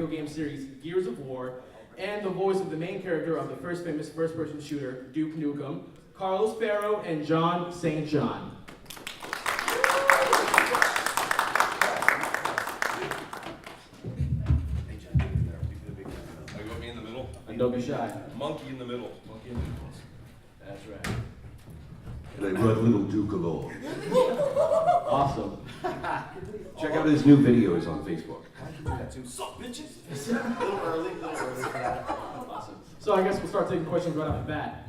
video game series Gears of War, and the voice of the main character of the first famous first-person shooter, Duke Nukem, Carlos Ferro and Jon St. John. And don't be shy. Monkey in the middle. Monkey in the middle. That's right. And I brought little Duke along. Awesome. Check out his new videos on Facebook. Sup, bitches? A little early for that. Awesome. So I guess we'll start taking questions right off the bat.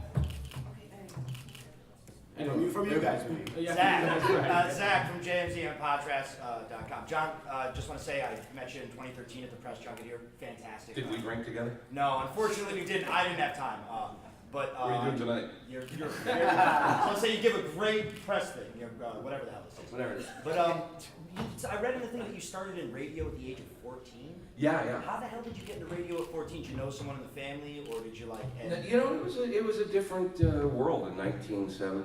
From you guys, maybe. Yeah, Zach, that's right. Zach from JMZandPodcast.com. John, just want to say I met you in 2013 at the press junket here. Fantastic. Did we drink together? No, unfortunately we didn't. I didn't have time. But What are you doing tonight? You're I'll say you give a great press thing. Whatever the hell this is. Whatever it is. But I read in the thing that you started in radio at the age of 14. Yeah. How the hell did you get into radio at 14? Did you know someone in the family, or did you like? You know, it was a different world in 1970.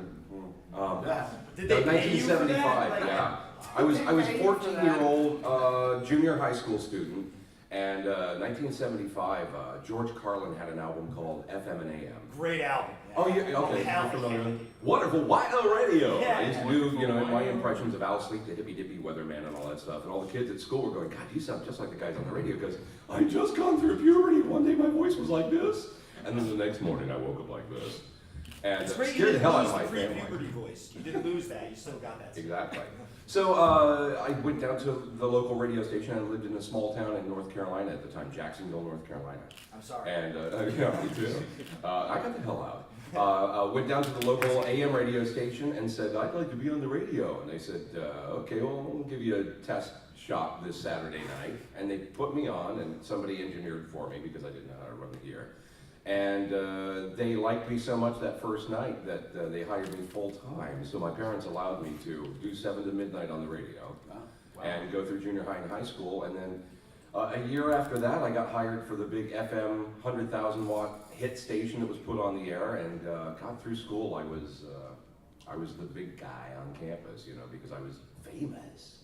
Did they pay you for that? 1975. Like, Yeah. I was 14-year-old junior high school student, and 1975. George Carlin had an album called FM and AM. Great album. Oh, yeah, okay. Hell Familiar. yeah. Wonderful, YL Radio. Yeah. I used to do, my impressions of Al Sleek, the hippy-dippy weatherman and all that stuff, and all the kids at school were going, God, you sound just like the guys on the radio, because I just gone through puberty. One day my voice was like this, and then the next morning I woke up like this. And It's great you scared the didn't hell out lose of my the family. pre-puberty voice. You didn't lose that. You still got that. Exactly. So I went down to the local radio station. I lived in a small town in North Carolina at the time, Jacksonville, North Carolina. I'm sorry. And yeah, me too. I got the hell out. Went down to the local AM radio station and said, I'd like to be on the radio. And they said, okay, well, we'll give you a test shot this Saturday night. And they put me on, and somebody engineered for me because I didn't know how to run the gear. And they liked me so much that first night that they hired me full time. So my parents allowed me to do 7 to midnight on the radio. Wow. And go through junior high and high school. And then a year after that, I got hired for the big FM 100,000 watt hit station that was put on the air. And got through school, I was the big guy on campus, because I was famous.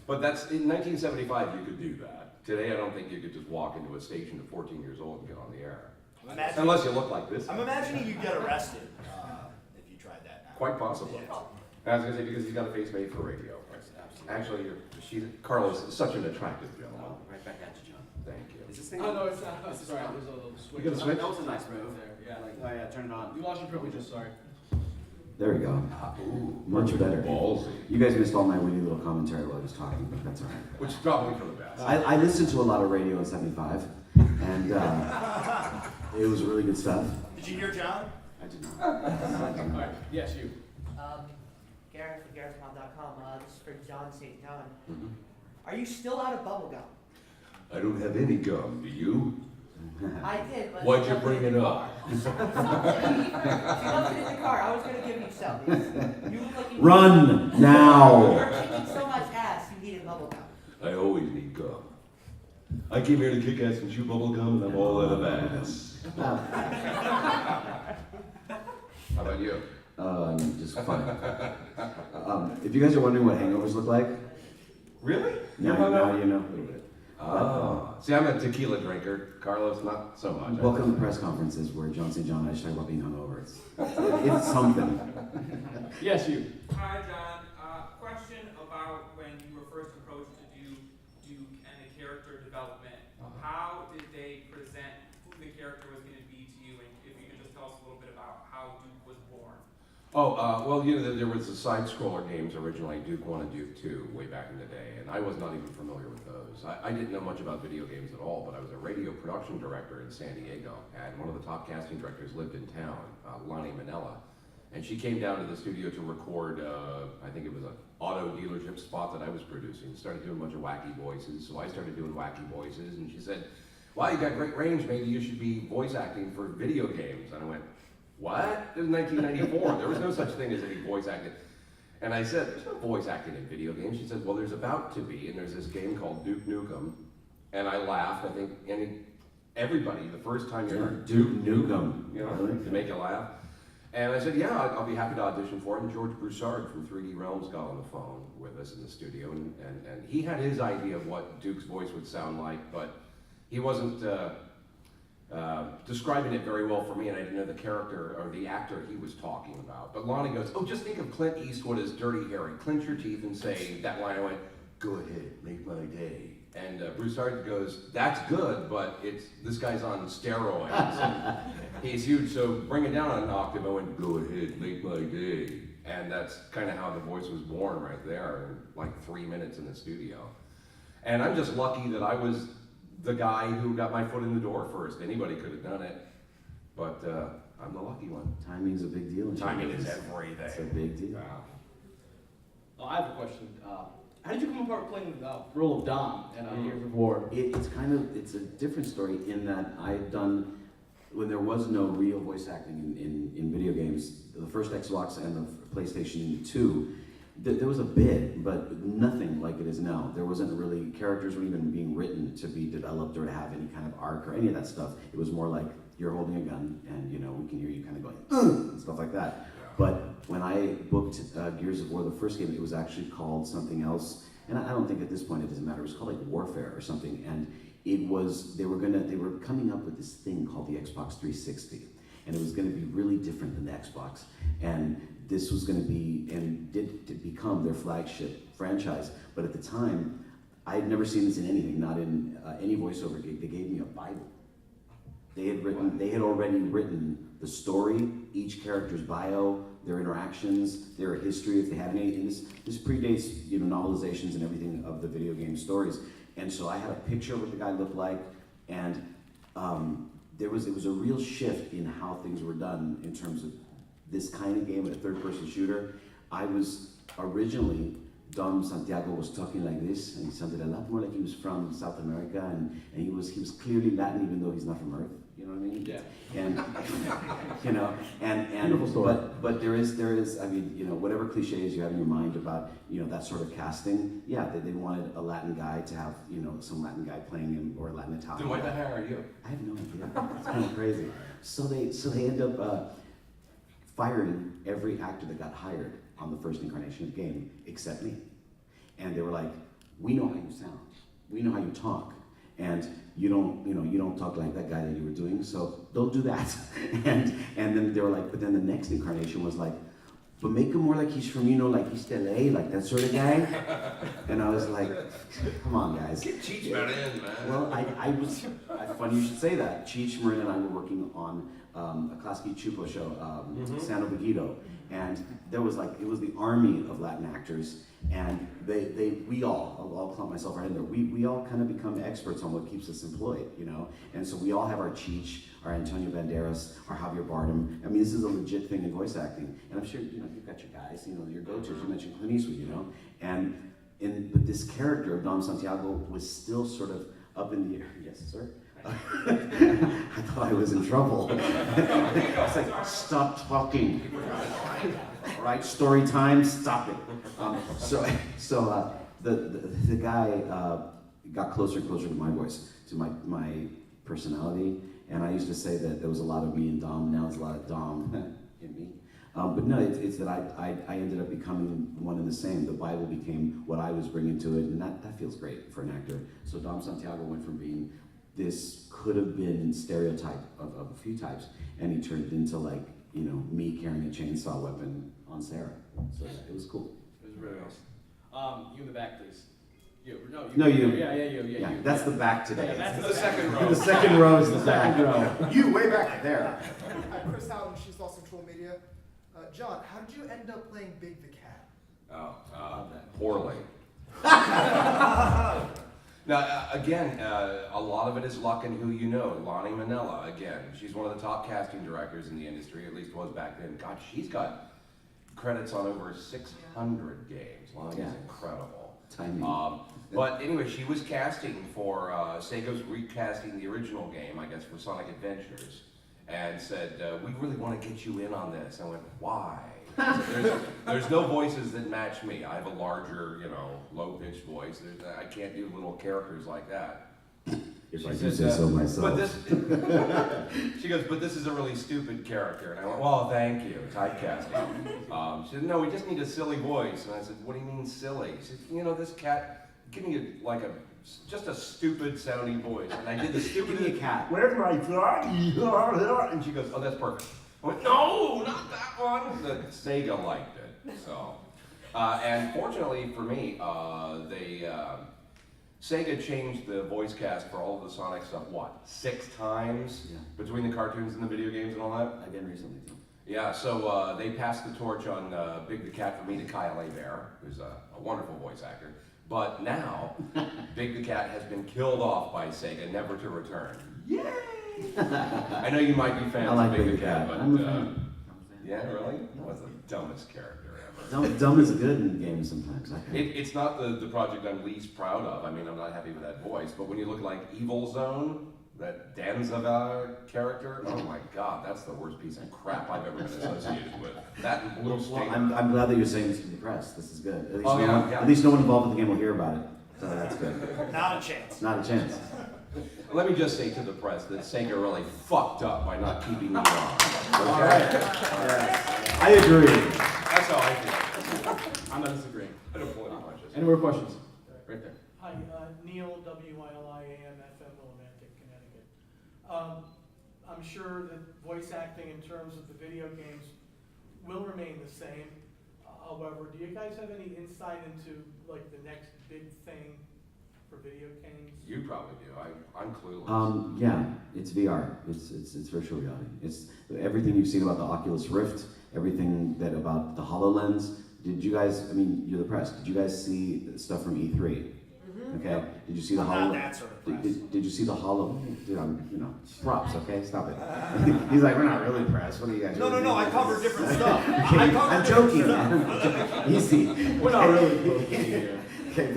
But that's in 1975, you could do that. Today, I don't think you could just walk into a station at 14 years old and get on the air. Unless you look like this. I'm imagining you'd get arrested if you tried that now. Quite possibly. Yeah. I was going to say, because he's got a face made for radio. Actually, Carlos is such an attractive gentleman. Oh, right back at you, John. Thank you. Is this thing Oh, on? no, it's not. Oh, sorry, there's a little switch. You got a switch? That was a nice move. There, yeah. Oh yeah, turn it on. You lost your privileges, sorry. There we go. Ooh, Much better. Ballsy. You guys missed all my witty little commentary while I was talking, but that's all right. Which is probably for the best. I listened to a lot of radio in '75, and it was really good stuff. Did you hear John? I did not. All right. Yes, you. Gareth from GarethMom.com. This is for Jon St. John. Mhm. Are you still out of bubblegum? I don't have any gum, do you? I did, but Why'd she you left bring in it the up? car. She left it in the car. I was going to give you some. You look like you Run You now! were kicking so much ass, you needed bubblegum. I always need gum. I came here to kick ass and chew bubble gum, and I'm all out of ass. How about you? Just fun. If you guys are wondering what hangovers look like, Really? now you know a little bit. Oh. See, I'm a tequila drinker. Carlos, not so much. Welcome to press conferences where Jon St. John and I just talk about being hungover. It's something. Yes, you. Hi, John. Question about when you were first approached to do Duke and the character development. How did they present who the character was going to be to you, and if you could just tell us a little bit about how Duke was born? Oh, well, there was the side-scroller games originally, Duke 1 and Duke 2, way back in the day, and I was not even familiar with those. I didn't know much about video games at all, but I was a radio production director in San Diego, and one of the top casting directors lived in town, Lonnie Manella, and she came down to the studio to record, I think it was an auto dealership spot that I was producing. Started doing a bunch of wacky voices, so I started doing wacky voices, and she said, wow, you got great range, maybe you should be voice acting for video games. And I went, what? It was 1994. There was no such thing as any voice acting. And I said, there's no voice acting in video games. She said, well, there's about to be, and there's this game called Duke Nukem. And I laughed. I think everybody, the first time you heard Duke Nukem. to make you laugh. And I said, yeah, I'll be happy to audition for it. And George Broussard from 3D Realms got on the phone with us in the studio. And he had his idea of what Duke's voice would sound like, but he wasn't describing it very well for me, and I didn't know the character or the actor he was talking about. But Lonnie goes, "Oh, just think of Clint Eastwood as Dirty Harry. Clench your teeth and say that line." I went, "Go ahead, make my day." And Bruce Hart goes, "That's good, but this guy's on steroids. And he's huge, so bring it down an octave." I went, "Go ahead, make my day." And that's kind of how the voice was born right there in like 3 minutes in the studio. And I'm just lucky that I was the guy who got my foot in the door first. Anybody could have done it, but I'm the lucky one. Timing's a big deal. Timing is everything. It's a big deal. Oh, I have a question. How did you come apart playing the role of Dom in Gears of War? It's a different story in that I've done, when there was no real voice acting in video games, the first Xbox and the PlayStation 2, there was a bit, but nothing like it is now. There wasn't really, characters weren't even being written to be developed or to have any kind of arc or any of that stuff. It was more like, you're holding a gun and we can hear you kind of going, and stuff like that. But when I booked Gears of War, the first game, it was actually called something else. And I don't think at this point it doesn't matter. It was called like Warfare or something. And it was, they were coming up with this thing called the Xbox 360. And it was gonna be really different than the Xbox. And this was gonna be, and did become their flagship franchise. But at the time, I had never seen this in anything, not in any voiceover gig. They gave me a Bible. They had already written the story, each character's bio, their interactions, their history, if they had any. And this predates, novelizations and everything of the video game stories. And so I had a picture of what the guy looked like, and it was a real shift in how things were done in terms of this kind of game, a third-person shooter. I was originally, Jon Santiago was talking like this, and he sounded a lot more like he was from South America, and he was clearly Latin, even though he's not from Earth. You know what I mean? Yeah. And and Beautiful story. but there is, I mean, whatever cliches you have in your mind about, that sort of casting, yeah, they wanted a Latin guy to have, some Latin guy playing him, or a Latin Italian. Then what the hell are you? I have no idea. It's kind of crazy. So they end up firing every actor that got hired on the first incarnation of the game, except me. And they were like, "We know how you sound. We know how you talk. And you don't talk like that guy that you were doing, so don't do that." and then they were like, but then the next incarnation was like, "But make him more like he's from, like East LA, like that sort of guy." And I was like, come on, guys. Get Cheech Marin in, man. Well, funny you should say that. Cheech Marin and I were working on a Klasky Chupo show, Sano Bagito, and there was it was the army of Latin actors, and I'll clump myself right in there, we all kind of become experts on what keeps us employed, and so we all have our Cheech, our Antonio Banderas, our Javier Bardem. I mean, this is a legit thing in voice acting, and I'm sure, you've got your guys, your go-tos, you mentioned Clint Eastwood, but this character of Jon Santiago was still sort of up in the air. Yes, sir? I thought I was in trouble. I was like, stop talking. All right, story time, stop it. So the guy got closer and closer to my voice, to my personality, and I used to say that there was a lot of me in Dom, now there's a lot of Dom in me. But no, it's that I ended up becoming one and the same. The Bible became what I was bringing to it, and that feels great for an actor. So Jon Santiago went from being this could have been stereotype of a few types, and he turned into me carrying a chainsaw weapon on Sarah. So it was cool. It was really awesome. You in the back, please. You. Yeah, you. That's the back today. Yeah, that's the second row. The second row is the back row. You way back there. I'm Chris Houghton, she's Lost Control Media. John, how did you end up playing Big the Cat? Poorly. Now, again, a lot of it is luck and who you know. Lonnie Manella, again, she's one of the top casting directors in the industry, at least was back then. God, she's got credits on over 600 games. Lonnie is incredible. Timing. But anyway, she was casting for, Sega's recasting the original game, I guess, for Sonic Adventures, and said, "We really want to get you in on this." I went, "Why?" There's no voices that match me. I have a larger, low-pitched voice. I can't do little characters like that. If I do say so myself. She goes, "But this is a really stupid character." And I went, "Well, thank you, typecasting." She said, "No, we just need a silly voice." And I said, "What do you mean silly?" She said, "This cat, give me a just a stupid sounding voice, and I did the stupid. Give me a cat. Where's my fly? And she goes, "Oh, that's perfect." I went, "No, not that one." The Sega liked it, so. And fortunately for me, Sega changed the voice cast for all of the Sonic stuff, what, 6 times? Yeah. Between the cartoons and the video games and all that? Again recently too. Yeah, so they passed the torch on Big the Cat for me to Kyle Bear, who's a wonderful voice actor. But now, Big the Cat has been killed off by Sega, never to return. Yay! I know you might be fans I like of Big the Cat, but I'm a fan. yeah, really? What's the dumbest character ever? Dumb is good in games sometimes. It's not the project I'm least proud of. I mean, I'm not happy with that voice, but when you look like Evil Zone, that Danzava character, oh my god, that's the worst piece of crap I've ever been associated with. That and Blue Well, Stinger. I'm glad that you're saying this to the press. This is good. At least, Oh, no yeah, one, yeah. at least no one involved with the game will hear about it. So that's good. Not a chance. Not a chance. Let me just say to the press that Sega really fucked up by not keeping me on. All right. Yeah. I agree. That's how I feel. I'm not disagreeing. I don't pull any punches. Any more questions? Right there. Hi, Neil, WILIAM, FM, Willimantic, Connecticut. I'm sure that voice acting in terms of the video games will remain the same. However, do you guys have any insight into like the next big thing for video games? You probably do. I'm clueless. Yeah, it's VR. It's virtual reality. It's everything you've seen about the Oculus Rift, everything that about the HoloLens. Did you guys? I mean, you're the press. Did you guys see stuff from E3? Mm-hmm. Okay. Did you see the I'm Holo? not that sort of press. Did you see the Holo? Dude, props. Okay, stop it. He's like, we're not really press. What are you guys? No, really no, doing? I cover different stuff. Okay, I cover I'm different joking, stuff. man. Easy. We're not really here. Okay,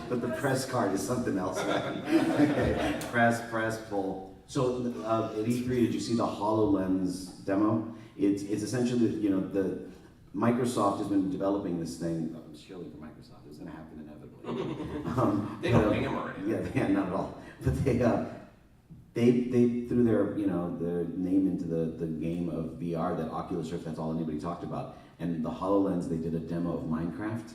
but the press card is something else, man. Okay, press, pull. So at E3, did you see the HoloLens demo? It's essentially, the Microsoft has been developing this thing. Surely for Microsoft, it was going to happen inevitably. They don't hammer it. Yeah, not at all. But they threw their name into the game of VR, that Oculus Rift. That's all anybody talked about. And the HoloLens, they did a demo of Minecraft.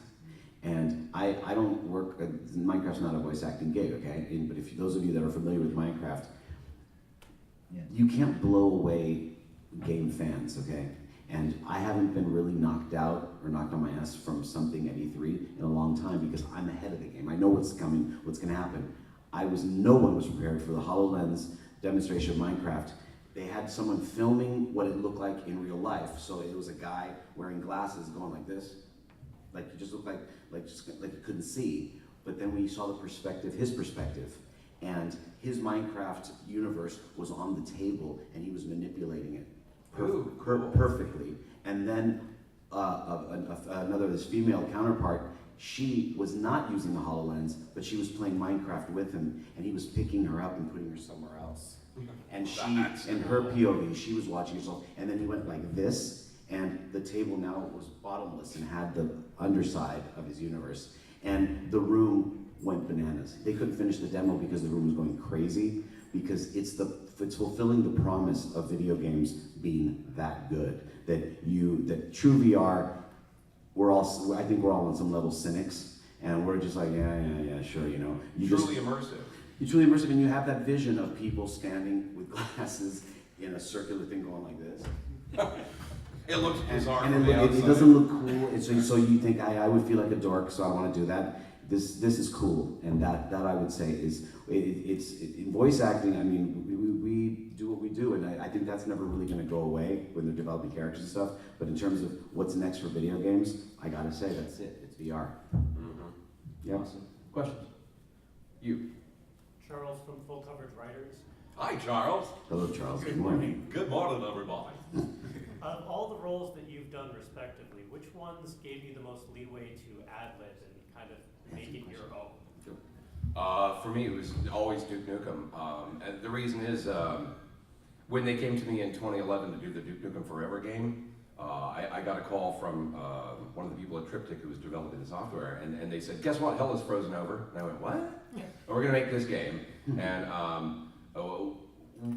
And I don't work, Minecraft's not a voice acting gig, okay? But if those of you that are familiar with Minecraft, you can't blow away game fans, okay? And I haven't been really knocked out or knocked on my ass from something at E3 in a long time because I'm ahead of the game. I know what's coming, what's gonna happen. No one was prepared for the HoloLens demonstration of Minecraft. They had someone filming what it looked like in real life. So it was a guy wearing glasses going like this. Like you just looked like you couldn't see. But then we saw the perspective, his perspective. And his Minecraft universe was on the table and he was manipulating it perfectly. And then this female counterpart, she was not using the HoloLens, but she was playing Minecraft with him, and he was picking her up and putting her somewhere else. And in her POV, she was watching herself, and then he went like this, and the table now was bottomless and had the underside of his universe. And the room went bananas. They couldn't finish the demo because the room was going crazy, because it's fulfilling the promise of video games being that good. That true VR, I think we're all on some level cynics, and we're just like, yeah, sure, Truly immersive. You're truly immersive, and you have that vision of people standing with glasses in a circular thing going like this. It looks bizarre And from the it outside. doesn't look cool, and so you think, I would feel like a dork, so I want to do that. This is cool, and that I would say is, in voice acting, I mean, we do what we do, and I think that's never really going to go away when they're developing characters and stuff, but in terms of what's next for video games, I gotta say, that's it, it's VR. Mm-hmm. Yeah. Awesome. Questions? You. Charles from Full Coverage Writers. Hi, Charles. Hello, Charles, good morning. Good morning, everybody. Of all the roles that you've done respectively, which ones gave you the most leeway to ad-lib and kind of make it your own? For me, it was always Duke Nukem. And the reason is, when they came to me in 2011 to do the Duke Nukem Forever game, I got a call from one of the people at Triptych who was developing the software, and they said, guess what, hell is frozen over. And I went, what? And we're gonna make this game, and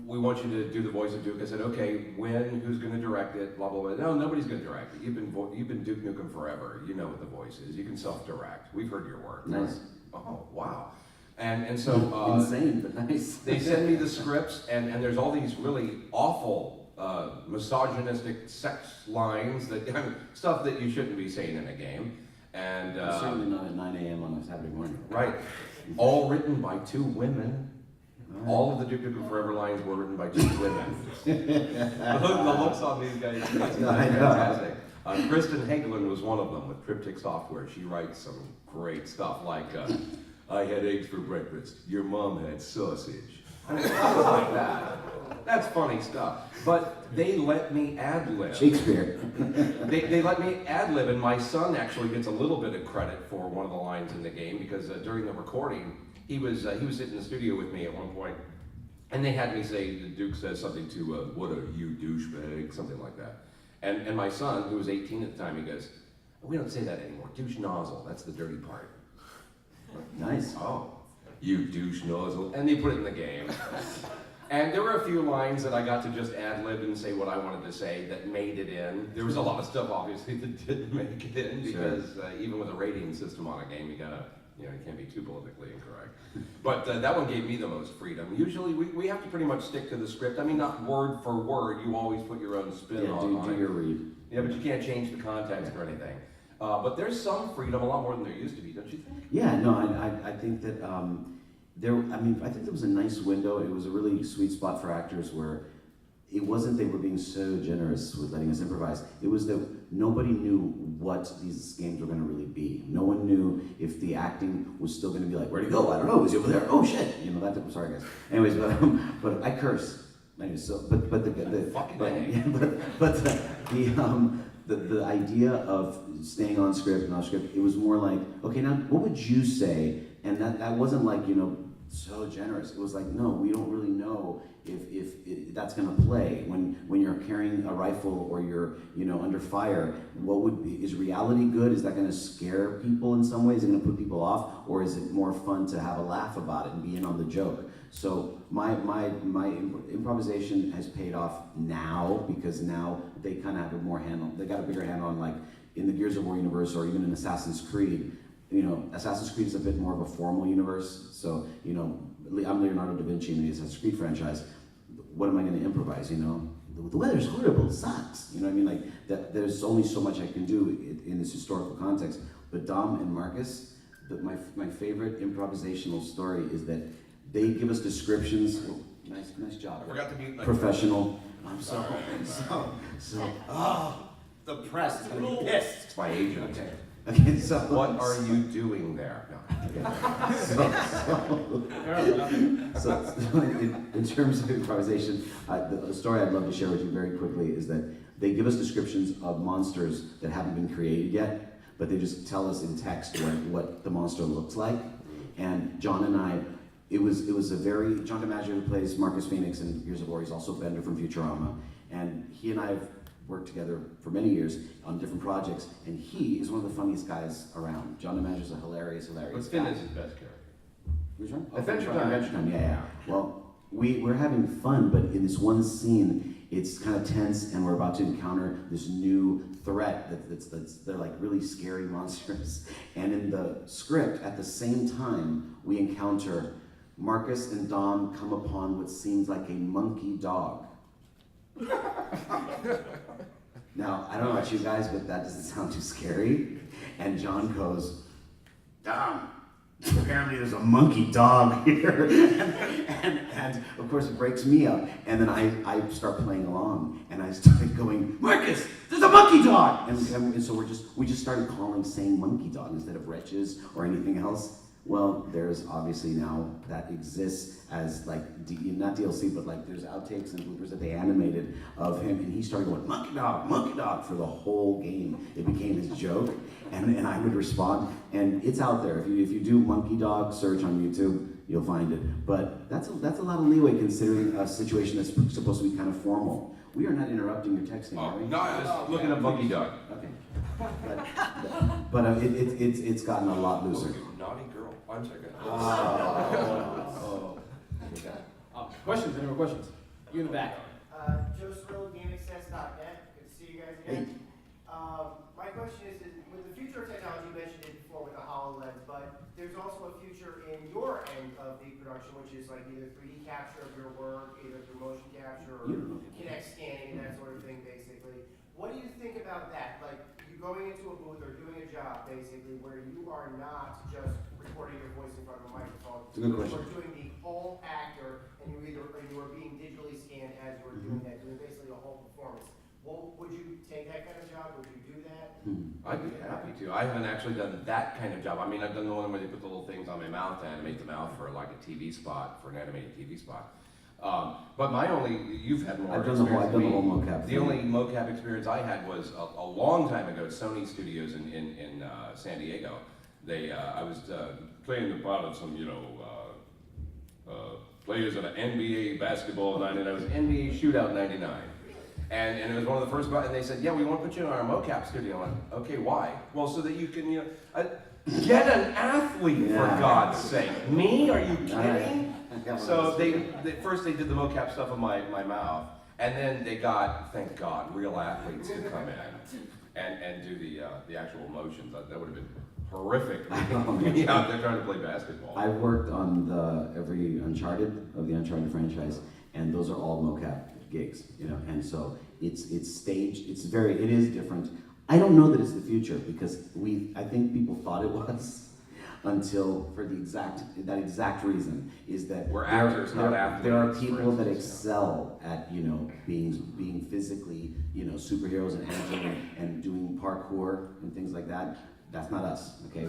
we want you to do the voice of Duke. I said, okay, when, who's gonna direct it, blah, blah, blah. No, nobody's gonna direct it. You've been Duke Nukem Forever. You know what the voice is. You can self-direct. We've heard your work. Nice. Oh, wow. And so insane, but nice. They send me the scripts, and there's all these really awful misogynistic sex lines that stuff that you shouldn't be saying in a game. And certainly not at 9 a.m. on a Saturday morning. Right. All written by 2 women. All of the Duke Nukem Forever lines were written by 2 women. The looks on these guys, it's fantastic. Kristen Hagelin was one of them with Cryptic Software. She writes some great stuff like, I had eggs for breakfast. Your mom had sausage. I mean, stuff like that. That's funny stuff. But they let me ad-lib. Shakespeare. They let me ad-lib, and my son actually gets a little bit of credit for one of the lines in the game because during the recording, he was sitting in the studio with me at one point, and they had me say, the Duke says something to, what are you, douchebag, something like that. And my son, who was 18 at the time, he goes, we don't say that anymore, douche nozzle, that's the dirty part. Nice. Oh, you douche nozzle. And they put it in the game. And there were a few lines that I got to just ad-lib and say what I wanted to say that made it in. There was a lot of stuff, obviously, that didn't make it in because even with a rating system on a game, you gotta, you can't be too politically incorrect. But that one gave me the most freedom. Usually, we have to pretty much stick to the script. I mean, not word for word. You always put your own spin on it. Do your read. Yeah, but you can't change the context or anything. But there's some freedom, a lot more than there used to be, don't you think? Yeah, no, I think that I think there was a nice window. It was a really sweet spot for actors where it wasn't they were being so generous with letting us improvise. It was that nobody knew what these games were going to really be. No one knew if the acting was still going to be like, where'd he go? I don't know. Was he over there? Oh shit! I'm sorry, guys. Anyways, but I curse. Anyways, so the idea of staying on script and off script, it was more like, okay, now what would you say? And that wasn't like, so generous. It was like, no, we don't really know if that's gonna play. When you're carrying a rifle or you're, under fire, is reality good? Is that gonna scare people in some ways? Is it gonna put people off? Or is it more fun to have a laugh about it and be in on the joke? So my improvisation has paid off now because now they kind of have a more handle. They got a bigger handle on, like in the Gears of War universe or even in Assassin's Creed. Assassin's Creed is a bit more of a formal universe. So I'm Leonardo da Vinci in the Assassin's Creed franchise. What am I going to improvise? The weather's horrible. It sucks. You know what I mean? Like that. There's only so much I can do in this historical context. But Dom and Marcus, my favorite improvisational story is that they give us descriptions. Nice job. I forgot to mute my professional. I'm sorry. The press is gonna be pissed. It's my agent. Okay, so what are you doing there? So in terms of improvisation, the story I'd love to share with you very quickly is that they give us descriptions of monsters that haven't been created yet, but they just tell us in text what the monster looks like. And John and I, it was a very, John DiMaggio, who plays Marcus Phoenix in Gears of War, he's also Bender from Futurama, and he and I have worked together for many years on different projects, and he is one of the funniest guys around. John DiMaggio is a hilarious What's guy. Finn is his best character? Which one? Adventure Time. Adventure Time, yeah. Well, we're having fun, but in this one scene, it's kind of tense, and we're about to encounter this new threat they're like really scary monsters. And in the script, at the same time, we encounter Marcus and Dom come upon what seems like a monkey dog. Now, I don't know about you guys, but that doesn't sound too scary. And John goes, Dom, apparently there's a monkey dog here. and of course it breaks me up. And then I start playing along, and I started going, Marcus, there's a monkey dog! And so we just started saying monkey dog instead of wretches or anything else. Well, there's obviously now that exists as like, not DLC, but like there's outtakes and bloopers that they animated of him, and he started going, monkey dog, for the whole game. It became his joke, and I would respond, and it's out there. If you do monkey dog search on YouTube, you'll find it. But that's a lot of leeway considering a situation that's supposed to be kind of formal. We are not interrupting your texting, are we? No, I was looking at monkey dog. Okay. But it's gotten a lot looser. Naughty girl. I'm sorry. Questions? Any more questions? You in the back. JoeSwirl@GameAccess.net. Good to see you guys again. My question is, with the future of technology, you mentioned it before with the HoloLens, but there's also a future in your end of the production, which is like either 3D capture of your work, either through motion capture or Kinect scanning and that sort of thing, basically. What do you think about that? Like, you going into a booth or doing a job, basically, where you are not just recording your voice in front of a microphone. It's a good question. You are doing the whole actor, and you are being digitally scanned as you are doing that, doing basically a whole performance. Well, would you take that kind of job? Would you do that? I'd be happy to. I haven't actually done that kind of job. I mean, I've done the one where they put the little things on my mouth to animate the mouth for like a TV spot, for an animated TV spot. But my only, you've had more I've done the whole mocap The thing. only mocap experience I had was a long time ago at Sony Studios in San Diego. I was playing the part of some, players of an NBA basketball 99. It was NBA Shootout 99. And it was one of the first, and they said, yeah, we want to put you in our mocap studio. I'm like, okay, why? Well, so that you can, get an athlete, for God's sake. Me? Are you kidding? So first they did the mocap stuff on my mouth, and then they got, thank God, real athletes to come in and do the actual motions. That would have been horrific. Me out there trying to play basketball. I've worked on every Uncharted of the Uncharted franchise, and those are all mocap gigs, and so it's staged. It is different. I don't know that it's the future because I think people thought it was until for that exact reason is that we're actors, not athletes. There are people that excel at being physically superheroes and acting and doing parkour and things like that. That's not us, okay?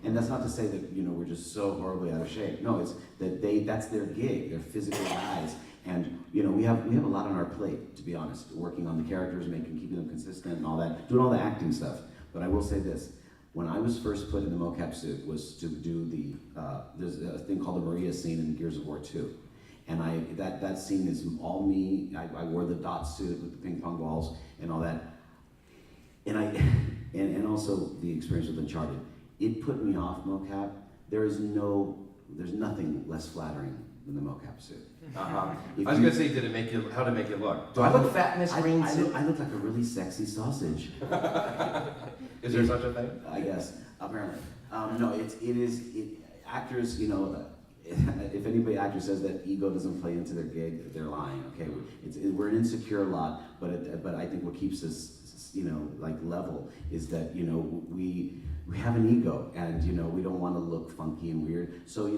And that's not to say that we're just so horribly out of shape. No, it's that that's their gig. They're physical guys. And we have a lot on our plate, to be honest, working on the characters, keeping them consistent and all that, doing all the acting stuff. But I will say this: when I was first put in the mocap suit, was to do there's a thing called the Maria scene in Gears of War 2, and that scene is all me. I wore the dot suit with the ping pong balls and all that, and also the experience with Uncharted. It put me off mocap. There's nothing less flattering than the mocap suit. I was gonna say, how to make you look? Do I look fat in this green suit? I look like a really sexy sausage. Is there such a thing? I guess, apparently. No, actors, if anybody actor says that ego doesn't play into their gig, they're lying, okay? We're an insecure lot, but I think what keeps us, level is that, we have an ego, and we don't want to look funky and weird. So he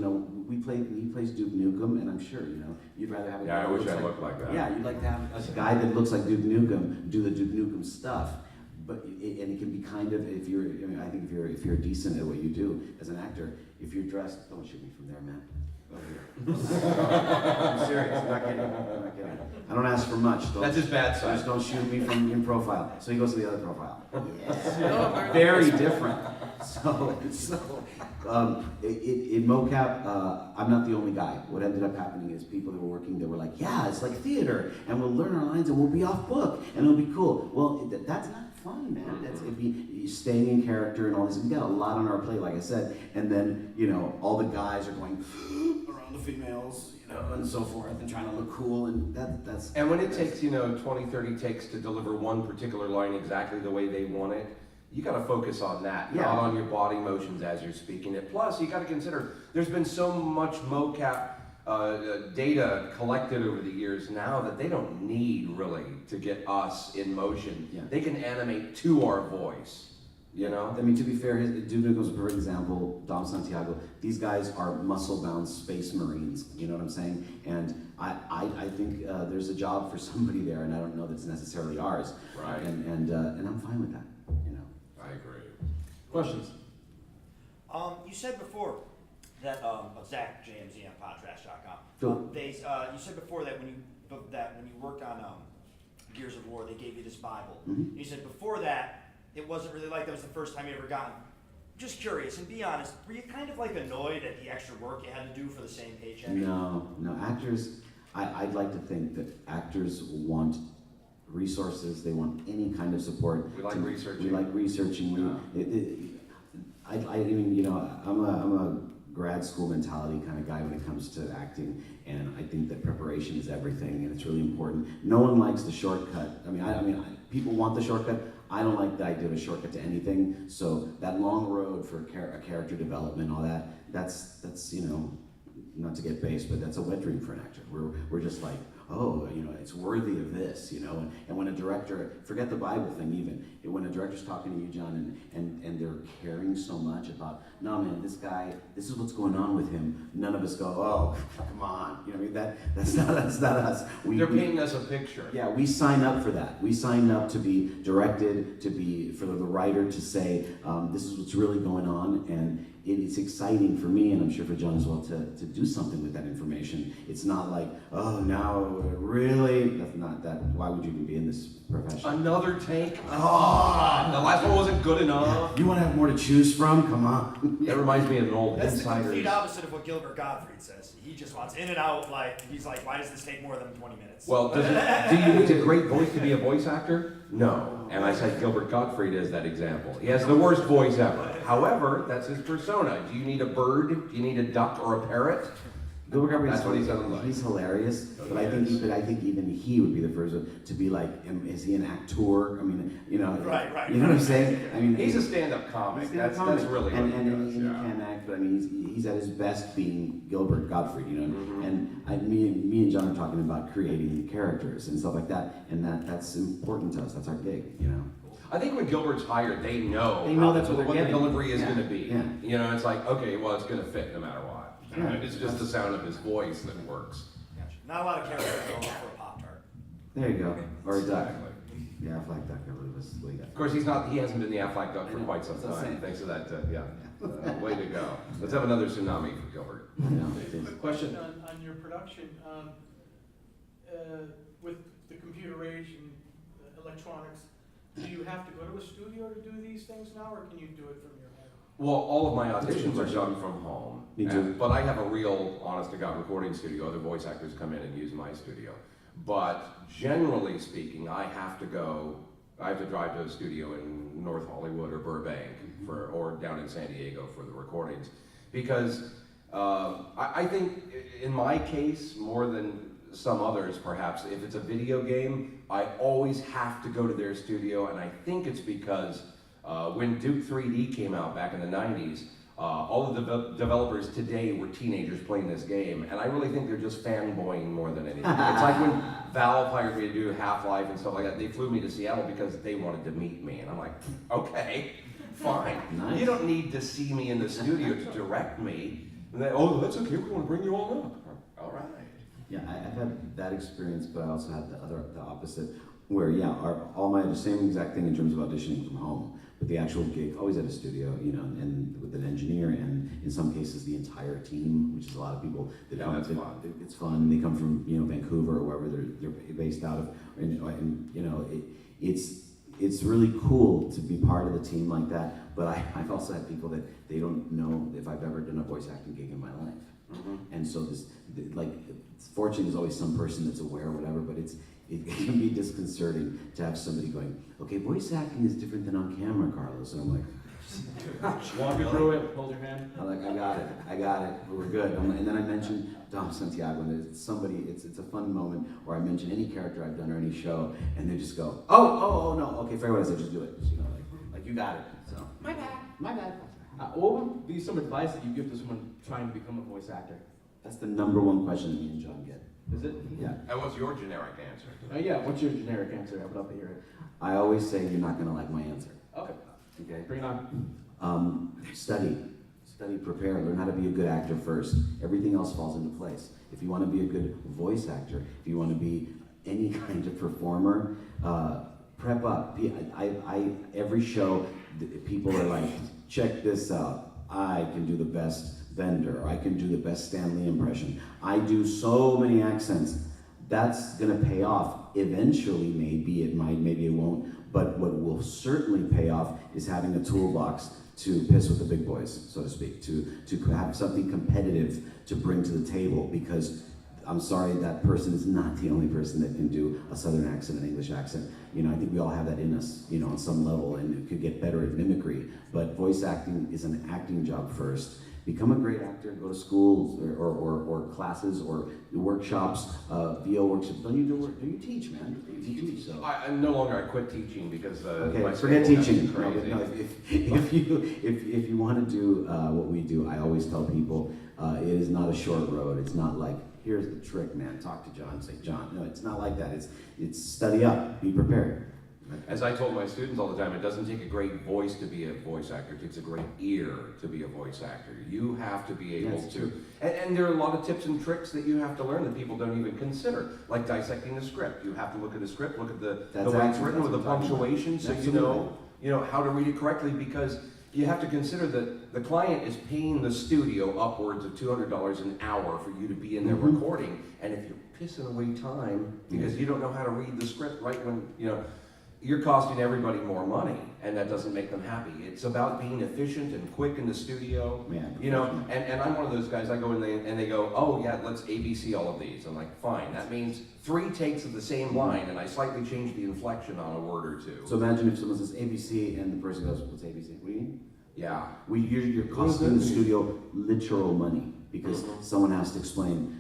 plays Duke Nukem, and I'm sure you'd rather have a guy. Yeah, I wish I looked like that. Yeah, you'd like to have a guy that looks like Duke Nukem do the Duke Nukem stuff. But it can be kind of I think if you're decent at what you do as an actor, if you're dressed, don't shoot me from there, man. I'm serious. I'm not kidding. I don't ask for much. That's his bad side. Just don't shoot me from in profile. So he goes to the other profile. Yes. Very different. In mocap, I'm not the only guy. What ended up happening is people that were working, they were like, yeah, it's like theater, and we'll learn our lines, and we'll be off book, and it'll be cool. Well, that's not fun, man. It'd be staying in character and all this. We got a lot on our plate, like I said, and then all the guys are going around the females, and so forth, and trying to look cool, and that's. And when it takes 20, 30 takes to deliver one particular line exactly the way they want it, you got to focus on that, not on your body motions as you're speaking it. Plus, you got to consider there's been so much mocap data collected over the years now that they don't need really to get us in motion. Yeah. They can animate to our voice. I mean, to be fair, Duke Nukem's a perfect example. Jon St. These guys are muscle-bound space marines. You know what I'm saying? And I think there's a job for somebody there, and I don't know that it's necessarily ours. Right. And I'm fine with that. I agree. Questions? You said before that Zach JMZ on podtrash.com. Cool. You said before that when you worked on Gears of War, they gave you this Bible. Mm-hmm. You said before that it wasn't really like that was the first time you ever gotten. Just curious, and be honest, were you kind of like annoyed at the extra work you had to do for the same paycheck? No. Actors. I'd like to think that actors want resources. They want any kind of support. We like researching. We like researching. I'm a grad school mentality kind of guy when it comes to acting, and I think that preparation is everything, and it's really important. No one likes the shortcut. I mean, people want the shortcut. I don't like the idea of a shortcut to anything. So that long road for a character development, all that, that's you know, not to get base, but that's a wet dream for an actor. We're just like, oh, you know, it's worthy of this, you know. And when a director, forget the Bible thing even, when a director's talking to you, John, and they're caring so much about, no man, this guy, this is what's going on with him. None of us go, oh, come on, you know what I mean? That's not us. They're painting us a picture. Yeah, we sign up for that. We sign up to be directed, for the writer to say, this is what's really going on, and it's exciting for me, and I'm sure for John as well, to do something with that information. It's not like, oh, now, really? That's not that. Why would you even be in this profession? Another take? Oh, the last one wasn't good enough. You want to have more to choose from? Come on. That reminds me of an old That's the Insiders. complete opposite of what Gilbert Gottfried says. He just wants in and out, like, he's like, why does this take more than 20 minutes? Well, do you need a great voice to be a voice actor? No. And I said Gilbert Gottfried as that example. He has the worst voice ever. However, that's his persona. Do you need a bird? Do you need a duck or a parrot? Gilbert Gottfried, That's what he sounds like. He's hilarious, Oh, but I think even he would be the first one to be like, is he an actor? I mean, you know, Right. You know what I'm saying? I mean, He's a stand-up comic. That's really what and he he does, can act, but I mean, he's at his best being Gilbert Gottfried, you know. Mm-hmm. And me and John are talking about creating characters and stuff like that, and that's important to us. That's our gig, you know. I think when Gilbert's hired, they know that's what they're the getting. delivery is Yeah, going to be. yeah. You know, it's like, okay, well, it's going to fit no matter what. Yeah. It's just the sound of his voice that works. Gotcha. Not a lot of characters going for a Pop-Tart. There you go. Or a duck. Exactly. Yeah, Affleck duck. I believe is what you got. Of course, he hasn't been the Affleck duck for quite some That's what I'm time. saying. Thanks to that, way to go. Let's have another tsunami for Gilbert. Question. On your production, with the computer age and electronics, do you have to go to a studio to do these things now, or can you do it from your home? Well, all of my auditions are done from home. Me too. But I have a real, honest-to-God recording studio. Other voice actors come in and use my studio. But generally speaking, I have to drive to a studio in North Hollywood or Burbank or down in San Diego for the recordings. Because I think in my case, more than some others perhaps, if it's a video game, I always have to go to their studio, and I think it's because when Duke 3D came out back in the 90s, all of the developers today were teenagers playing this game, and I really think they're just fanboying more than anything. It's like when Valve hired me to do Half-Life and stuff like that. They flew me to Seattle because they wanted to meet me, and I'm like, okay, fine. Nice. You don't need to see me in the studio to direct me. And they, oh, that's okay, we want to bring you all up. All right. Yeah, I've had that experience, but I also had the opposite, where all my same exact thing in terms of auditioning from home, but the actual gig always at a studio, you know, and with an engineer, and in some cases the entire team, which is a lot of people that come. That's fun. It's fun. They come from Vancouver or wherever they're based out of, and you know it's really cool to be part of the team like that. But I've also had people that they don't know if I've ever done a voice acting gig in my life. And so fortunately there's always some person that's aware or whatever, but it can be disconcerting to have somebody going, okay, voice acting is different than on camera, Carlos. And I'm like, Walk you through it, hold your hand. I'm like, I got it, we're good. And then I mentioned Jon Santiago, and there's somebody, it's a fun moment where I mention any character I've done or any show, and they just go, oh no, okay, fair what I said, just do it. Just, you know, like you got it. So My bad. What would be some advice that you give to someone trying to become a voice actor? that's the number one question that me and John get. Is it? Yeah. And what's your generic answer? Yeah, what's your generic answer? I would love to hear it. I always say you're not gonna like my answer. Okay, Okay. bring it on. Study, prepare, learn how to be a good actor first. Everything else falls into place. If you want to be a good voice actor, if you want to be any kind of performer, prep up. Every show, people are like, check this out. I can do the best Bender. I can do the best Stan Lee impression. I do so many accents. That's gonna pay off. Eventually, maybe it might, maybe it won't. But what will certainly pay off is having a toolbox to piss with the big boys, so to speak, to have something competitive to bring to the table, because I'm sorry, that person is not the only person that can do a Southern accent, an English accent. You know, I think we all have that in us, you know, on some level, and it could get better at mimicry. But voice acting is an acting job first. Become a great actor, go to schools or classes or workshops, VO workshops. Don't you teach, man? You teach, so. I no longer, I quit teaching because Okay, my forget schedule got teaching. crazy. No, if you want to do what we do, I always tell people it is not a short road. It's not like, here's the trick, man. Talk to Jon St. John. No, it's not like that. It's study up, be prepared. As I told my students all the time, it doesn't take a great voice to be a voice actor. It takes a great ear to be a voice actor. You have to be able to, and there are a lot of tips and tricks that you have to learn that people don't even consider, like dissecting the script. You have to look at the script, look at the way it's written with the punctuation, so you know how to read it correctly, because you have to consider that the client is paying the studio upwards of $200 an hour for you to be in their recording, and if you're pissing away time because you don't know how to read the script right when, you're costing everybody more money, and that doesn't make them happy. It's about being efficient and quick in the studio, and I'm one of those guys, I go in there and they go, oh yeah, let's ABC all of these. I'm like, fine, that means 3 takes of the same line, and I slightly change the inflection on a word or two. So imagine if someone says ABC and the person goes, what's ABC? What do you mean? Yeah. You're costing the studio literal money because someone has to explain,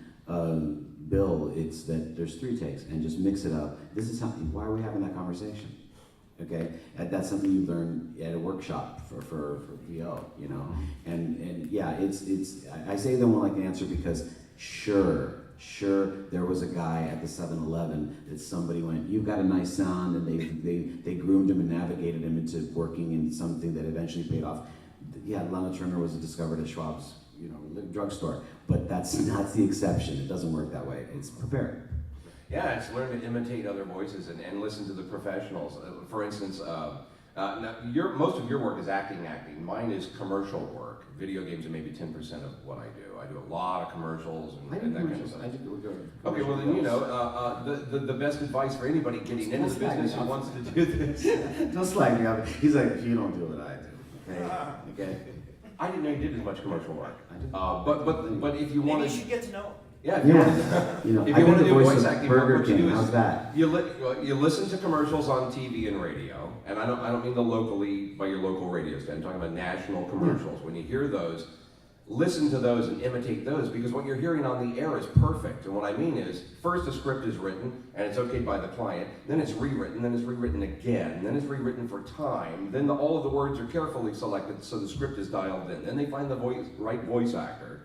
Bill, it's that there's 3 takes and just mix it up. This is something, why are we having that conversation? Okay, that's something you learn at a workshop for VO, and yeah, I say they won't like the answer because sure, there was a guy at the 7-Eleven that somebody went, you've got a nice sound, and they groomed him and navigated him into working in something that eventually paid off. Yeah, Lana Turner was discovered at Schwab's, drugstore, but that's the exception. It doesn't work that way. It's prepared. Yeah, it's learn to imitate other voices and listen to the professionals. For instance, most of your work is acting. Mine is commercial work. Video games are maybe 10% of what I do. I do a lot of commercials and that kind of stuff. Okay, well then the best advice for anybody getting into the business who wants to do this. Don't slag me up. He's like, you don't do what I do. Okay. I didn't know you did as much commercial work. But if you want maybe you should get to know. Yeah, if you want to do voice acting, Burger what you King, do is how's that? you listen to commercials on TV and radio, and I don't mean the locally by your local radio station. I'm talking about national commercials. When you hear those, listen to those and imitate those, because what you're hearing on the air is perfect. And what I mean is, first the script is written and it's okayed by the client, then it's rewritten, then it's rewritten again, then it's rewritten for time, then all of the words are carefully selected so the script is dialed in. Then they find the right voice actor.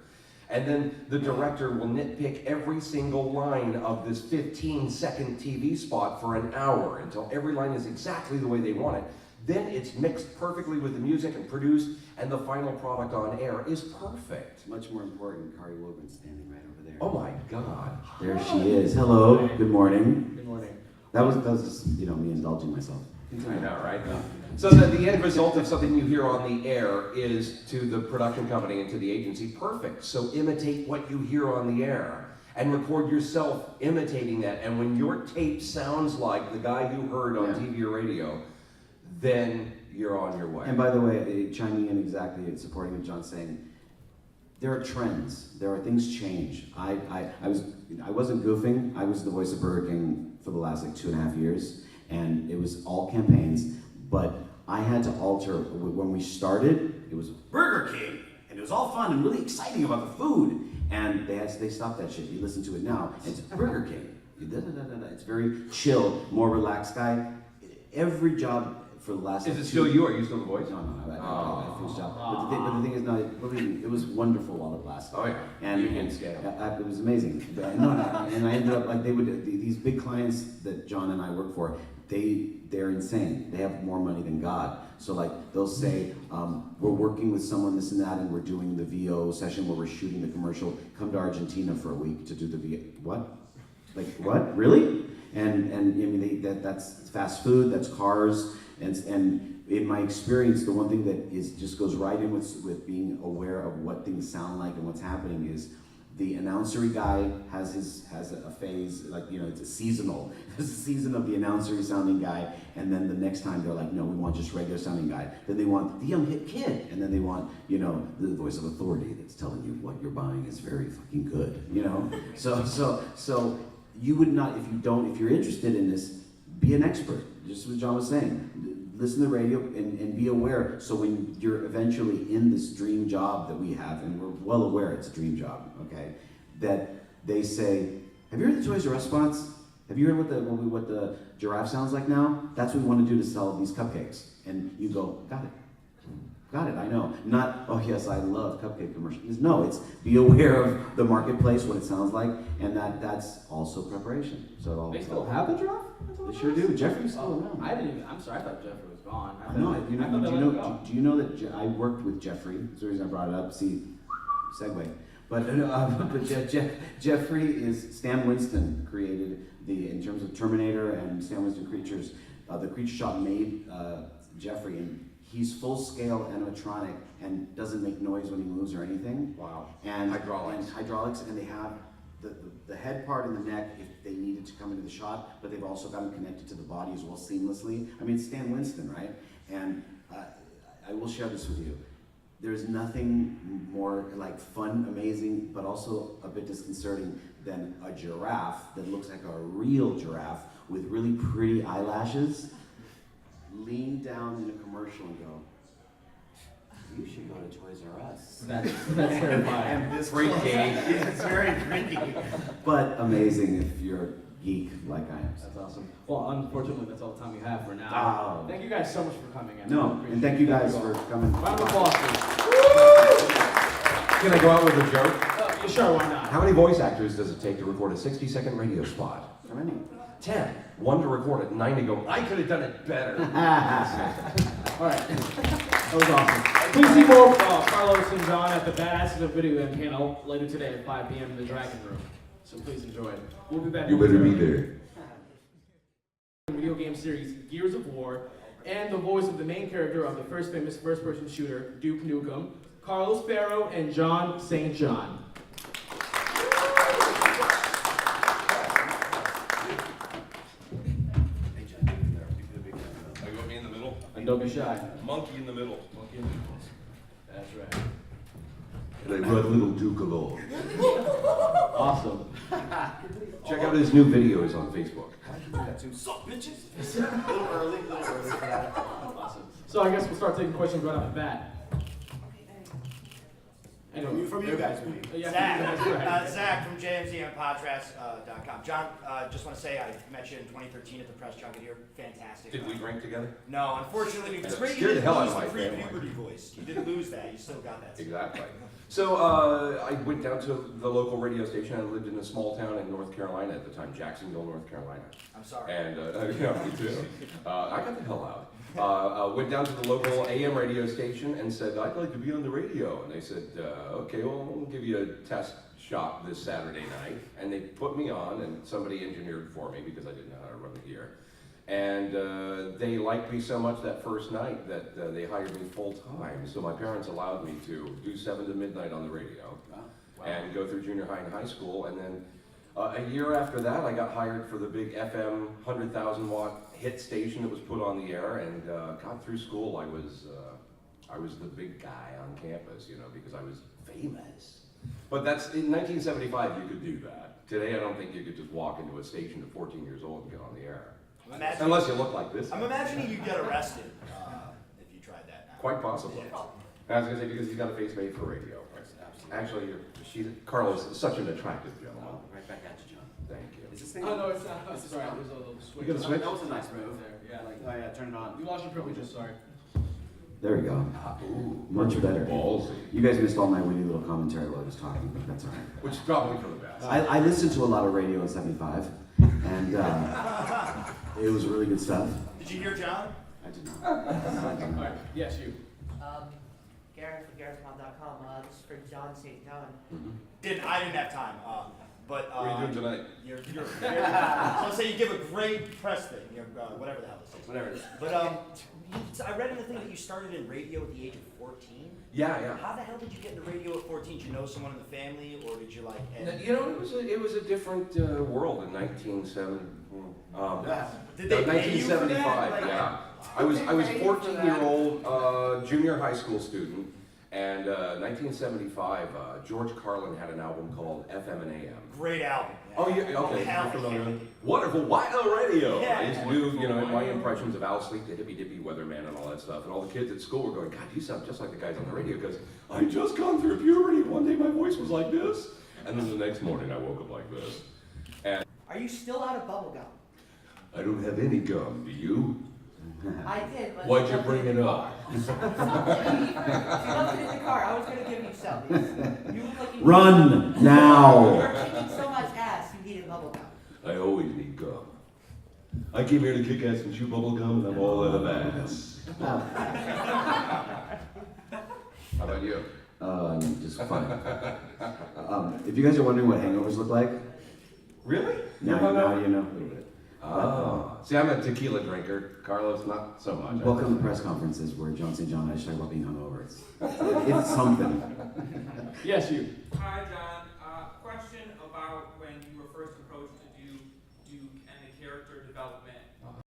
And then the director will nitpick every single line of this 15-second TV spot for an hour until every line is exactly the way they want it. Then it's mixed perfectly with the music and produced, and the final product on air is perfect. Much more important, Kari Wogan's standing right over there. Oh my God. There she is. Hello, good morning. Good morning. That was just, me indulging myself. I know, right? So the end result of something you hear on the air is to the production company and to the agency perfect. So imitate what you hear on the air and record yourself imitating that. And when your tape sounds like the guy you heard on TV or radio, then you're on your way. And by the way, chiming in exactly and supporting what Jon's saying, there are trends. There are things change. I wasn't goofing. I was the voice of Burger King for the last 2.5 years, and it was all campaigns. But I had to alter. When we started, it was Burger King, and it was all fun and really exciting about the food. And they stopped that shit. You listen to it now, and it's Burger King. It's very chill, more relaxed guy. Every job for the last. Is it still you? Are you still the voice? No, I finished job. But the thing is, no, believe me, it was wonderful while it lasted. Oh yeah. And it was amazing. And I ended up these big clients that Jon and I work for. They're insane. They have more money than God. So they'll say, we're working with someone, this and that, and we're doing the VO session where we're shooting the commercial. Come to Argentina for a week to do the VO. What? What? Really? And I mean, that's fast food, that's cars, and in my experience, the one thing that just goes right in with being aware of what things sound like and what's happening is the announcery guy has a phase, it's a seasonal. There's a season of the announcery sounding guy, and then the next time they're like, no, we want just regular sounding guy. Then they want the young hit kid, and then they want, the voice of authority that's telling you what you're buying is very fucking good, So you would not, if you're interested in this, be an expert, just what John was saying. Listen to the radio and be aware, so when you're eventually in this dream job that we have, and we're well aware it's a dream job, okay, that they say, have you heard the Toys R Us spots? Have you heard what the giraffe sounds like now? That's what we want to do to sell these cupcakes. And you go, got it, I know. Not, oh yes, I love cupcake commercials. No, it's be aware of the marketplace, what it sounds like, and that's also preparation. So They still have the giraffe? They sure do. Jeffrey's still around. I didn't even, I'm sorry, I thought Jeffrey was gone. I know. Do you know that I worked with Jeffrey? That's the reason I brought it up. See, segue. But Jeffrey is Stan Winston created in terms of Terminator and Stan Winston creatures. The creature shop made Jeffrey, and he's full scale animatronic and doesn't make noise when he moves or anything. Wow. And Hydraulics. and they have the head part and the neck if they needed to come into the shot, but they've also got them connected to the body as well seamlessly. I mean, it's Stan Winston, right? And I will share this with you. There's nothing more like fun, amazing, but also a bit disconcerting than a giraffe that looks like a real giraffe with really pretty eyelashes lean down in a commercial and go, you should go to Toys R Us. That's terrifying. And this Freaky. It's very freaky. But amazing if you're a geek like I am. That's awesome. Well, unfortunately, that's all the time we have for now. Oh. Thank you guys so much for coming. I No, really and appreciate thank you it. guys for coming. Round of applause, please. Can I go out with a joke? Yeah, sure, why not? How many voice actors does it take to record a 60-second radio spot? How many? 10. 1 to record it, 9 to go, I could have done it better. All right. That was awesome. Please see more Carlos and John at the Badasses of Video Game panel later today at 5 p.m. in the Dragon Room. So please enjoy it. We'll be back. You better be there. Video game series Gears of War, and the voice of the main character of the first famous first-person shooter, Duke Nukem, Carlos Ferro and Jon St. John. You want me in the middle? And don't be shy. Monkey in the middle. That's right. And I brought little Duke along. Awesome. Check out his new videos on Facebook. Sup, bitches? A little early for that. Awesome. So I guess we'll start taking questions right off the bat. Anyway, From you guys. Yeah, Zach, from you guys. Zach from JMZandPodcast.com. John, just want to say I met you in 2013 at the press junket here. Fantastic. Did we drink together? No, unfortunately, it's That great you scared the didn't hell out lose of the my family. pre-puberty voice. You didn't lose that. You still got that. Exactly. So I went down to the local radio station. I lived in a small town in North Carolina at the time, Jacksonville, North Carolina. I'm sorry. And yeah, me too. I got the hell out. Went down to the local AM radio station and said, I'd like to be on the radio. And they said, okay, well, we'll give you a test shot this Saturday night. And they put me on, and somebody engineered for me because I didn't know how to run the gear. And they liked me so much that first night that they hired me full time. So my parents allowed me to do 7 to midnight on the radio and go through junior high and high school. And then a year after that, I got hired for the big FM 100,000 watt hit station that was put on the air, and got through school. I was the big guy on campus, you know, because I was famous. But that's in 1975. You could do that. Today, I don't think you could just walk into a station at 14 years old and get on the air. Unless you look like this. I'm imagining you'd get arrested if you tried that now. Quite possibly. I was going to say, because he's got a face made for radio. Actually, Carlos is such an attractive gentleman. Right back at you, John. Thank you. Is this thing? Oh, no, it's not. Oh, sorry, there's a little switch. You got a switch? That was a nice move. Yeah. Oh yeah, turn it on. You lost your privileges, sorry. There we go. Ooh, Much better. Ballsy. You guys missed all my witty little commentary while I was talking, but that's all right. Which is probably for the best. I listened to a lot of radio in '75, and it was really good stuff. Did you hear John? I did not. All right. Yes, you. Gareth from GarethMom.com. This is for Jon St. I didn't have time. But What are you doing tonight? You're so I'll say you give a great press thing, whatever the hell this is. Whatever it is. But I read in the thing that you started in radio at the age of 14. Yeah. How the hell did you get into radio at 14? Did you know someone in the family, or did you like? You know, it was a different world in 1970. Did they pay you for that? 1975. Like, Yeah, I was 14-year-old junior high school student, and 1975. George Carlin had an album called FM and AM. Great album. Oh, yeah, okay. hell You're familiar yeah. with it? Wonderful, Wilo Radio. Yeah. I used to do, my impressions of Al Sleek, the hippy dippy weatherman and all that stuff. And all the kids at school were going, God, you sound just like the guys on the radio. Because I just gone through puberty. One day my voice was like this. And then the next morning I woke up like this. And Are you still out of bubble gum? I don't have any gum, do you? I did. But why'd she you left bring in it the up? car. She left it in the car. I was gonna give you some. You look like you Run You now! were kicking so much ass, you needed bubble gum. I always need gum. I came here to kick ass and chew bubble gum, and I'm all out of ass. how about you? Just fine. If you guys are wondering what hangovers look like, Really? now you know a little bit. Oh. See, I'm a tequila drinker. Carlos, not so much. Welcome to press conferences where Jon St and I just talk about being hungover. It's something. Yes, you.